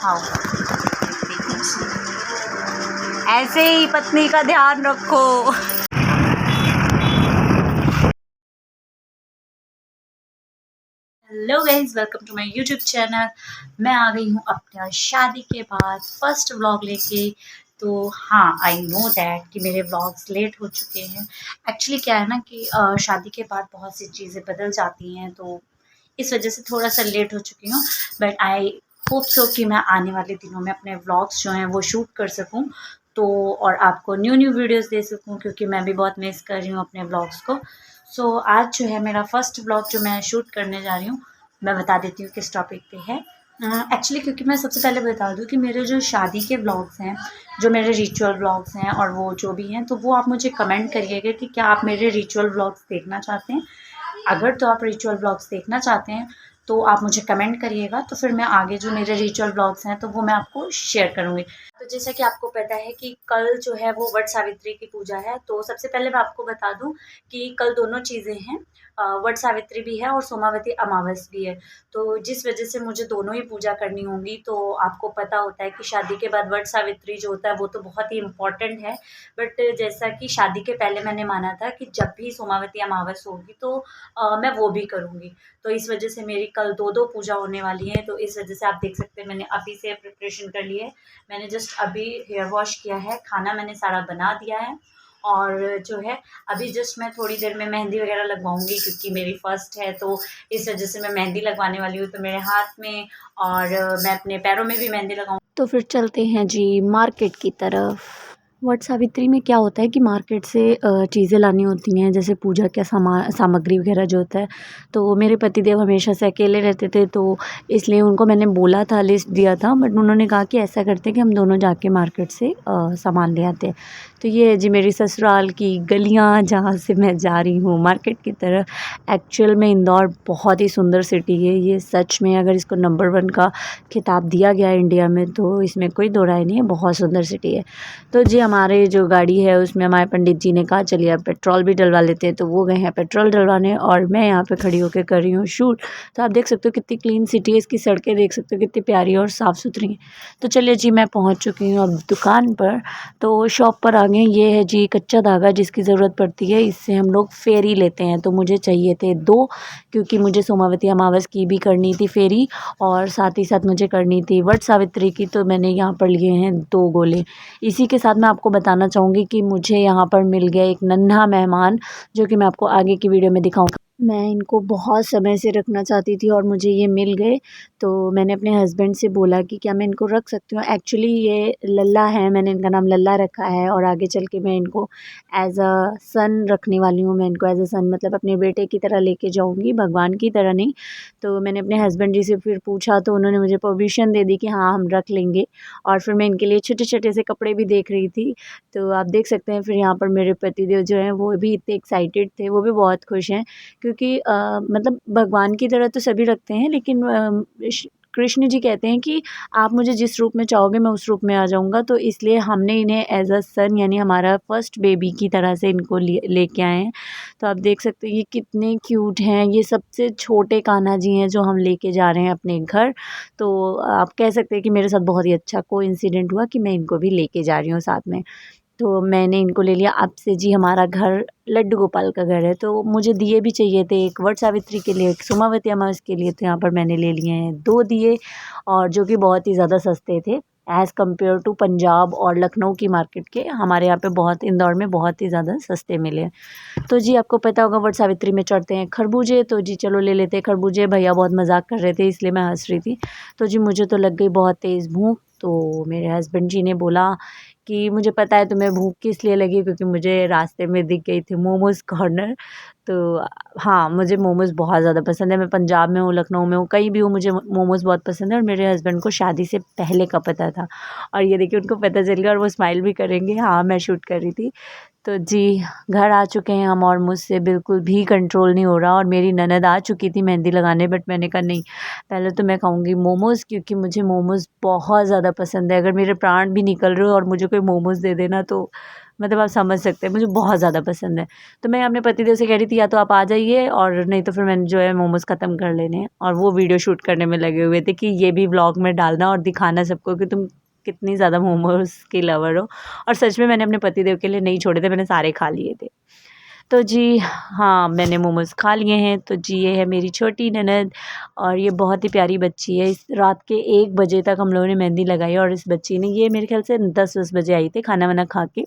खाओ। ऐसे ही पत्नी का ध्यान रखो। Hello guys, welcome to my YouTube channel. मैं आ गई हूँ अपने शादी के बाद फर्स्ट व्लॉग लेके। तो हाँ, आई नो दैट कि मेरे व्लॉग्स लेट हो चुके हैं। एक्चुअली क्या है ना कि शादी के बाद बहुत सी चीज़ें बदल जाती हैं, तो इस वजह से थोड़ा सा लेट हो चुकी हूँ। बट आई होप सो कि मैं आने वाले दिनों में अपने व्लॉग्स जो हैं वो शूट कर सकूँ, तो और आपको न्यू न्यू वीडियोस दे सकूँ, क्योंकि मैं भी बहुत मिस कर रही हूँ अपने व्लॉग्स को। सो आज जो है मेरा फर्स्ट व्लॉग जो मैं शूट करने जा रही हूँ, मैं बता देती हूँ किस टॉपिक पे है। एक्चुअली क्योंकि मैं सबसे पहले बता दूँ कि मेरे जो शादी के व्लॉग्स हैं, जो मेरे रिचुअल व्लॉग्स हैं और वो जो भी हैं, तो वो आप मुझे कमेंट करिएगा कि क्या आप मेरे रिचुअल व्लॉग्स देखना चाहते हैं। अगर तो आप रिचुअल व्लॉग्स देखना चाहते हैं तो आप मुझे कमेंट करिएगा, तो फिर मैं आगे जो मेरे रिचुअल व्लॉग्स हैं तो वो मैं आपको शेयर करूँगी। तो जैसा कि आपको पता है कि कल जो है वो वट सावित्री की पूजा है, तो सबसे पहले मैं आपको बता दूं कि कल दोनों चीज़ें हैं, वट सावित्री भी है और सोमावती अमावस भी है। तो जिस वजह से मुझे दोनों ही पूजा करनी होंगी, तो आपको पता होता है कि शादी के बाद वट सावित्री जो होता है वो तो बहुत ही इम्पॉर्टेंट है। बट जैसा कि शादी के पहले मैंने माना था कि जब भी सोमावती अमावस होगी तो मैं वो भी करूँगी। तो इस वजह से मेरी कल दो पूजा होने वाली है, तो इस वजह से आप देख सकते हैं मैंने अभी से प्रिपरेशन कर ली है। मैंने जस्ट अभी हेयर वॉश किया है, खाना मैंने सारा बना दिया है, और जो है अभी जस्ट मैं थोड़ी देर में मेहंदी वगैरह लगवाऊंगी, क्योंकि मेरी फ़र्स्ट है तो इस वजह से मैं मेहंदी लगवाने वाली हूँ। तो मेरे हाथ में और मैं अपने पैरों में भी मेहंदी लगाऊँ। तो फिर चलते हैं जी मार्केट की तरफ। वट सावित्री में क्या होता है कि मार्केट से चीज़ें लानी होती हैं, जैसे पूजा का सामग्री वगैरह जो होता है। तो मेरे पतिदेव हमेशा से अकेले रहते थे, तो इसलिए उनको मैंने बोला था, लिस्ट दिया था, बट उन्होंने कहा कि ऐसा करते हैं कि हम दोनों जाके मार्केट से सामान ले आते हैं। तो ये है जी मेरी ससुराल की गलियाँ, जहाँ से मैं जा रही हूँ मार्केट की तरफ। एक्चुअल में इंदौर बहुत ही सुंदर सिटी है ये, सच में अगर इसको नंबर 1 का खिताब दिया गया है इंडिया में, तो इसमें कोई दो राय नहीं है, बहुत सुंदर सिटी है। तो जी हमारे जो गाड़ी है उसमें हमारे पंडित जी ने कहा चलिए अब पेट्रोल भी डलवा लेते हैं, तो वो गए हैं पेट्रोल डलवाने, और मैं यहाँ पे खड़ी होकर कर रही हूँ शूट। तो आप देख सकते हो कितनी क्लीन सिटी है, इसकी सड़कें देख सकते हो कितनी प्यारी और साफ़ सुथरी हैं। तो चलिए जी मैं पहुँच चुकी हूँ अब दुकान पर। तो शॉप पर आ गए। ये है जी कच्चा धागा जिसकी ज़रूरत पड़ती है, इससे हम लोग फेरी लेते हैं। तो मुझे चाहिए थे 2, क्योंकि मुझे सोमावती अमावस की भी करनी थी फेरी, और साथ ही साथ मुझे करनी थी वट सावित्री की। तो मैंने यहाँ पर लिए हैं 2 गोले। इसी के साथ मैं आपको बताना चाहूँगी कि मुझे यहाँ पर मिल गया एक नन्हा मेहमान, जो कि मैं आपको आगे की वीडियो में दिखाऊँगी। मैं इनको बहुत समय से रखना चाहती थी और मुझे ये मिल गए। तो मैंने अपने हस्बैंड से बोला कि क्या मैं इनको रख सकती हूँ। एक्चुअली ये लल्ला है, मैंने इनका नाम लल्ला रखा है, और आगे चल के मैं इनको एज़ अ सन रखने वाली हूँ। मैं इनको एज़ अ सन मतलब अपने बेटे की तरह लेके जाऊँगी, भगवान की तरह नहीं। तो मैंने अपने हस्बैंड जी से फिर पूछा, तो उन्होंने मुझे परमिशन दे दी कि हाँ हम रख लेंगे। और फिर मैं इनके लिए छोटे-छोटे से कपड़े भी देख रही थी। तो आप देख सकते हैं फिर यहाँ पर मेरे पतिदेव जो हैं वो भी इतने एक्साइटेड थे, वो भी बहुत खुश हैं, क्योंकि मतलब भगवान की तरह तो सभी रखते हैं, लेकिन कृष्ण जी कहते हैं कि आप मुझे जिस रूप में चाहोगे मैं उस रूप में आ जाऊँगा। तो इसलिए हमने इन्हें एज़ अ सन, यानी हमारा फर्स्ट बेबी की तरह से इनको लेके आए हैं। तो आप देख सकते हैं ये कितने क्यूट हैं। ये सबसे छोटे कान्हा जी हैं जो हम लेके जा रहे हैं अपने घर। तो आप कह सकते हैं कि मेरे साथ बहुत ही अच्छा कोइंसिडेंट हुआ कि मैं इनको भी लेके जा रही हूँ साथ में। तो मैंने इनको ले लिया। अब से जी हमारा घर लड्डू गोपाल का घर है। तो मुझे दिए भी चाहिए थे, एक वट सावित्री के लिए, एक सोमावती अमावस के लिए। तो यहाँ पर मैंने ले लिए हैं 2 दिए, और जो कि बहुत ही ज़्यादा सस्ते थे एज़ कम्पेयर टू पंजाब और लखनऊ की मार्केट के। हमारे यहाँ पे बहुत, इंदौर में बहुत ही ज़्यादा सस्ते मिले। तो जी आपको पता होगा वट सावित्री में चढ़ते हैं खरबूजे, तो जी चलो ले लेते हैं खरबूजे। भैया बहुत मजाक कर रहे थे इसलिए मैं हंस रही थी। तो जी मुझे तो लग गई बहुत तेज़ भूख। तो मेरे हस्बैंड जी ने बोला कि मुझे पता है तुम्हें भूख किस लिए लगी, क्योंकि मुझे रास्ते में दिख गई थी मोमोज़ कॉर्नर। तो हाँ, मुझे मोमोज़ बहुत ज़्यादा पसंद है। मैं पंजाब में हूँ, लखनऊ में हूँ, कहीं भी हूँ, मुझे मोमोज़ बहुत पसंद है, और मेरे हस्बैंड को शादी से पहले का पता था। और ये देखिए उनको पता चल गया, और वो स्माइल भी करेंगे। हाँ, मैं शूट कर रही थी। तो जी घर आ चुके हैं हम, और मुझसे बिल्कुल भी कंट्रोल नहीं हो रहा। और मेरी ननद आ चुकी थी मेहंदी लगाने, बट मैंने कहा नहीं, पहले तो मैं खाऊंगी मोमोज़, क्योंकि मुझे मोमोज़ बहुत ज़्यादा पसंद है। अगर मेरे प्राण भी निकल रहे हो और मुझे कोई मोमोज़ दे देना तो मतलब आप समझ सकते हैं, मुझे बहुत ज़्यादा पसंद है। तो मैं अपने पतिदेव से कह रही थी या तो आप आ जाइए और नहीं तो फिर मैंने जो है मोमोज़ ख़त्म कर लेने हैं, और वो वीडियो शूट करने में लगे हुए थे कि ये भी व्लॉग में डालना और दिखाना सबको कि तुम कितनी ज़्यादा मोमोज़ की लवर हो। और सच में मैंने अपने पतिदेव के लिए नहीं छोड़े थे, मैंने सारे खा लिए थे। तो जी हाँ, मैंने मोमोज़ खा लिए हैं। तो जी ये है मेरी छोटी ननद, और ये बहुत ही प्यारी बच्ची है। इस रात के 1 बजे तक हम लोगों ने मेहंदी लगाई, और इस बच्ची ने, ये मेरे ख़्याल से 10-10 बजे आई थी खाना वाना खा के,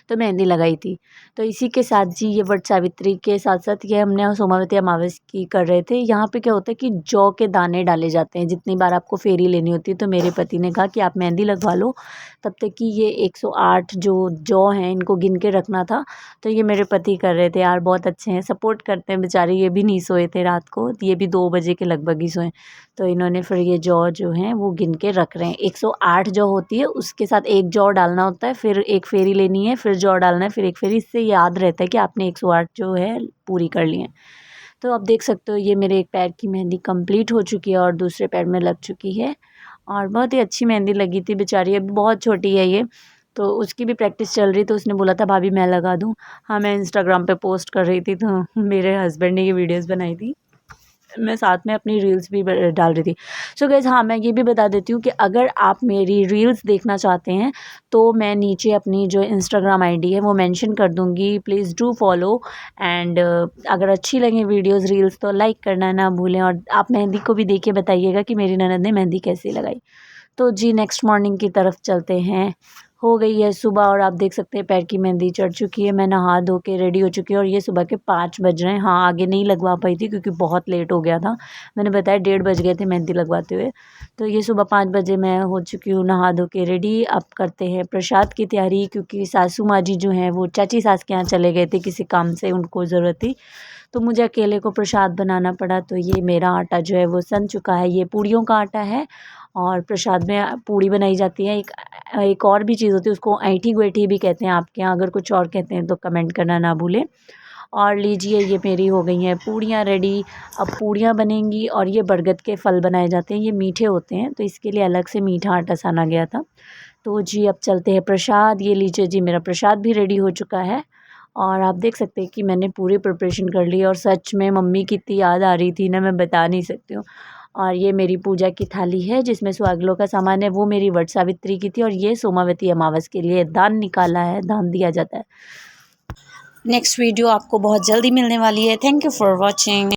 तो मेहंदी लगाई थी। तो इसी के साथ जी ये वट सावित्री के साथ-साथ ये हमने सोमावती अमावस की कर रहे थे। यहाँ पे क्या होता है कि जौ के दाने डाले जाते हैं जितनी बार आपको फेरी लेनी होती है। तो मेरे पति ने कहा कि आप मेहंदी लगवा लो, तब तक कि ये 108 जो जौ हैं इनको गिन के रखना था। तो ये मेरे पति कर रहे थे यार, बहुत अच्छे हैं, सपोर्ट करते हैं बेचारे। ये भी नहीं सोए थे रात को, ये भी 2 बजे के लगभग ही सोए। तो इन्होंने फिर ये जौ जो हैं वो गिन के रख रहे हैं। 108 जौ होती है, उसके साथ 1 जौ डालना होता है, फिर एक फेरी लेनी है, फिर जौ डालना है, फिर एक फेरी। इससे याद रहता है कि आपने 108 जो है पूरी कर ली है। तो आप देख सकते हो ये मेरे एक पैर की मेहंदी कंप्लीट हो चुकी है और दूसरे पैर में लग चुकी है, और बहुत ही अच्छी मेहंदी लगी थी। बेचारी अभी बहुत छोटी है ये, तो उसकी भी प्रैक्टिस चल रही, तो उसने बोला था भाभी मैं लगा दूँ। हाँ, मैं इंस्टाग्राम पे पोस्ट कर रही थी, तो मेरे हस्बैंड ने ये वीडियोज़ बनाई थी, मैं साथ में अपनी रील्स भी डाल रही थी। सो गाइज़, हाँ, मैं ये भी बता देती हूँ कि अगर आप मेरी रील्स देखना चाहते हैं तो मैं नीचे अपनी जो इंस्टाग्राम आईडी है वो मेंशन कर दूँगी, प्लीज़ डू फॉलो। एंड अगर अच्छी लगे वीडियोज़ रील्स तो लाइक करना ना भूलें, और आप मेहंदी को भी देख के बताइएगा कि मेरी ननद ने मेहंदी कैसी लगाई। तो जी नेक्स्ट मॉर्निंग की तरफ चलते हैं। हो गई है सुबह, और आप देख सकते हैं पैर की मेहंदी चढ़ चुकी है। मैं नहा धो के रेडी हो चुकी हूँ, और ये सुबह के 5 बज रहे हैं। हाँ, आगे नहीं लगवा पाई थी क्योंकि बहुत लेट हो गया था। मैंने बताया 1:30 बज गए थे मेहंदी लगवाते हुए। तो ये सुबह 5 बजे मैं हो चुकी हूँ नहा धो के रेडी। अब करते हैं प्रसाद की तैयारी, क्योंकि सासू माँ जी जो हैं वो चाची सास के यहाँ चले गए थे किसी काम से, उनको ज़रूरत थी। तो मुझे अकेले को प्रसाद बनाना पड़ा। तो ये मेरा आटा जो है वो सन चुका है, ये पूड़ियों का आटा है, और प्रसाद में पूड़ी बनाई जाती है। एक और भी चीज़ होती है, उसको ऐंठी गुएठी भी कहते हैं आपके यहाँ, अगर कुछ और कहते हैं तो कमेंट करना ना भूलें। और लीजिए ये मेरी हो गई हैं पूड़ियाँ रेडी। अब पूड़ियाँ बनेंगी, और ये बरगद के फल बनाए जाते हैं, ये मीठे होते हैं, तो इसके लिए अलग से मीठा आटा साना गया था। तो जी अब चलते हैं प्रसाद। ये लीजिए जी, मेरा प्रसाद भी रेडी हो चुका है, और आप देख सकते हैं कि मैंने पूरी प्रिपरेशन कर ली, और सच में मम्मी की इतनी याद आ रही थी ना, मैं बता नहीं सकती हूँ। और ये मेरी पूजा की थाली है जिसमें सुहागलों का सामान है, वो मेरी वट सावित्री की थी, और ये सोमावती अमावस के लिए दान निकाला है, दान दिया जाता है। नेक्स्ट वीडियो आपको बहुत जल्दी मिलने वाली है। Thank you for watching.